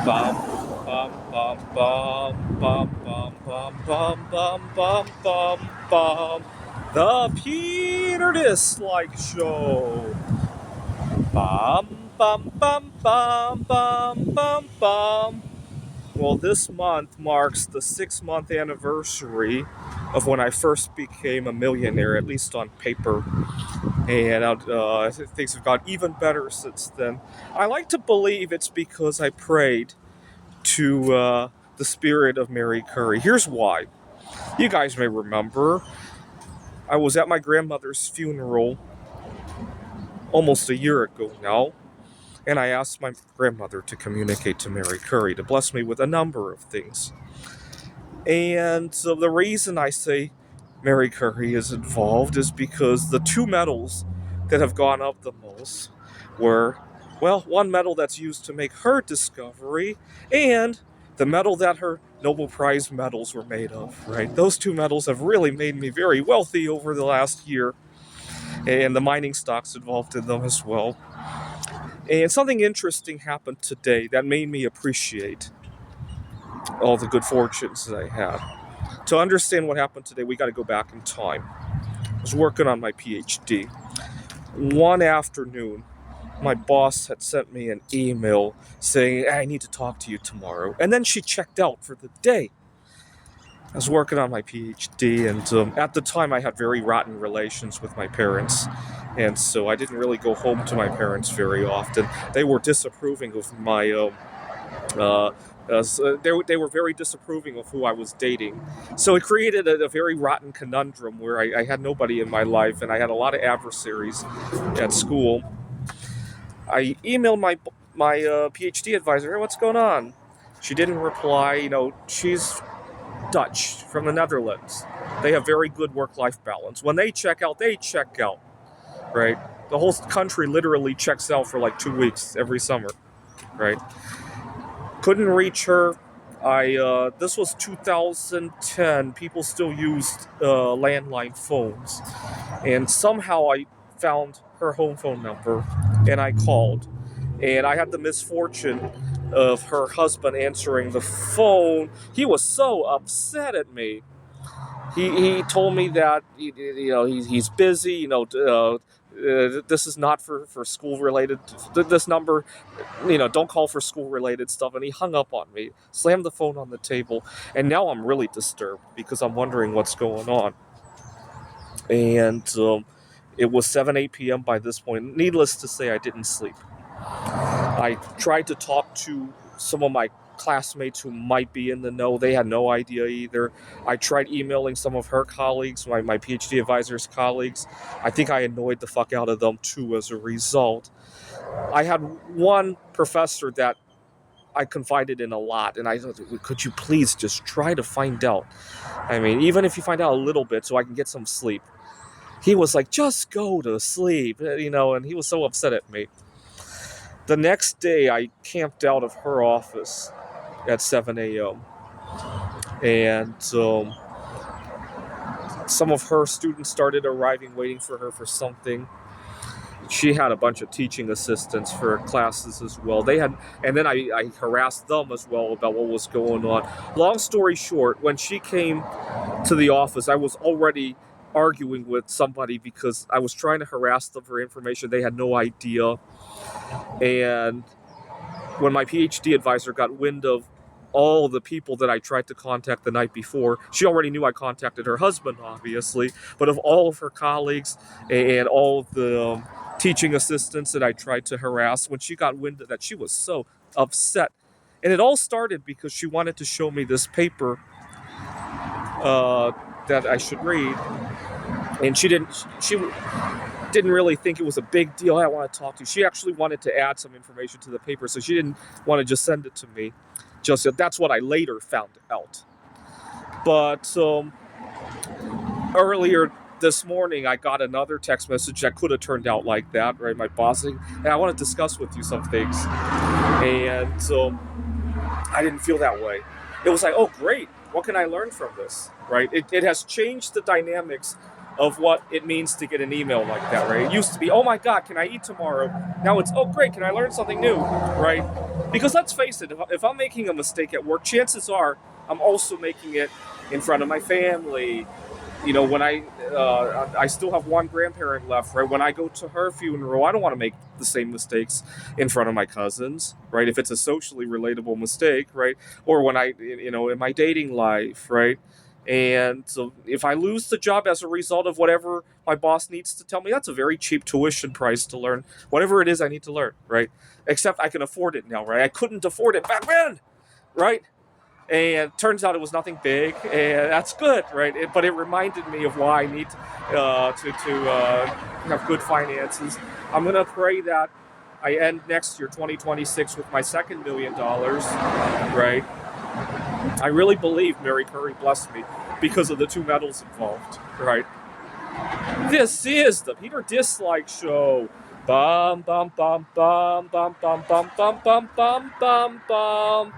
Bum, bum, bum, bum, bum, bum, bum, bum, bum, bum, bum, bum. The Peter Dislike Show. Bum, bum, bum, bum, bum, bum, bum. Well, this month marks the 6-month anniversary of when I first became a millionaire, at least on paper. And things have got even better since then. I like to believe it's because I prayed to the spirit of Mary Curry. Here's why. You guys may remember I was at my grandmother's funeral almost a year ago now, and I asked my grandmother to communicate to Mary Curry to bless me with a number of things. And so the reason I say Mary Curry is involved is because the two medals that have gone up the most were, well, one medal that's used to make her discovery and the medal that her Nobel Prize medals were made of, right? Those two medals have really made me very wealthy over the last year, and the mining stocks involved in them as well. And something interesting happened today that made me appreciate all the good fortunes that I had. To understand what happened today, we got to go back in time. I was working on my PhD. One afternoon, my boss had sent me an email saying, I need to talk to you tomorrow. And then she checked out for the day. I was working on my PhD, and at the time I had very rotten relations with my parents. And so I didn't really go home to my parents very often. They were disapproving of my they were very disapproving of who I was dating. So it created a very rotten conundrum where I had nobody in my life, and I had a lot of adversaries at school. I emailed my PhD advisor, hey, what's going on? She didn't reply. She's Dutch from the Netherlands. They have very good work-life balance. When they check out, right? The whole country literally checks out for like 2 weeks every summer, right? Couldn't reach her. This was 2010. People still used landline phones, and somehow I found her home phone number, and I called, and I had the misfortune of her husband answering the phone. He was so upset at me. He told me that he's busy. This is not for school related. This number, don't call for school related stuff. And he hung up on me, slammed the phone on the table, and now I'm really disturbed because I'm wondering what's going on. And it was 7-8 p.m. by this point. Needless to say, I didn't sleep. I tried to talk to some of my classmates who might be in the know. They had no idea either. I tried emailing some of her colleagues, my PhD advisor's colleagues. I think I annoyed the fuck out of them too as a result. I had one professor that I confided in a lot, and I thought, could you please just try to find out? I mean, even if you find out a little bit so I can get some sleep. He was like, just go to sleep, and he was so upset at me. The next day, I camped out of her office at 7 a.m. And some of her students started arriving, waiting for her for something. She had a bunch of teaching assistants for classes as well. And then I harassed them as well about what was going on. Long story short, when she came to the office, I was already arguing with somebody because I was trying to harass them for information they had no idea. And when my PhD advisor got wind of all the people that I tried to contact the night before, she already knew I contacted her husband, obviously, but of all of her colleagues and all of the teaching assistants that I tried to harass, when she got wind of that, she was so upset. And it all started because she wanted to show me this paper that I should read, and she didn't really think it was a big deal. I want to talk to you. She actually wanted to add some information to the paper, so she didn't want to just send it to me. That's what I later found out. But earlier this morning, I got another text message that could have turned out like that, right? My boss saying, hey, I want to discuss with you some things. And I didn't feel that way. It was like, oh, great. What can I learn from this, right? It has changed the dynamics of what it means to get an email like that, right? It used to be, oh my God, can I eat tomorrow? Now it's, oh great, can I learn something new, right? Because let's face it, if I'm making a mistake at work, chances are I'm also making it in front of my family. When I still have one grandparent left, right? When I go to her funeral, I don't want to make the same mistakes in front of my cousins, right? If it's a socially relatable mistake, right? Or when in my dating life, right? And so if I lose the job as a result of whatever my boss needs to tell me, that's a very cheap tuition price to learn whatever it is I need to learn, right? Except I can afford it now, right? I couldn't afford it back then, right? And turns out it was nothing big, and that's good, right? But it reminded me of why I need to have good finances. I'm gonna pray that I end next year, 2026, with my second $1 million, right? I really believe Mary Curry blessed me because of the two medals involved, right? This is the Peter Dislike Show. Bum bum bum bum bum bum bum bum bum bum bum bum.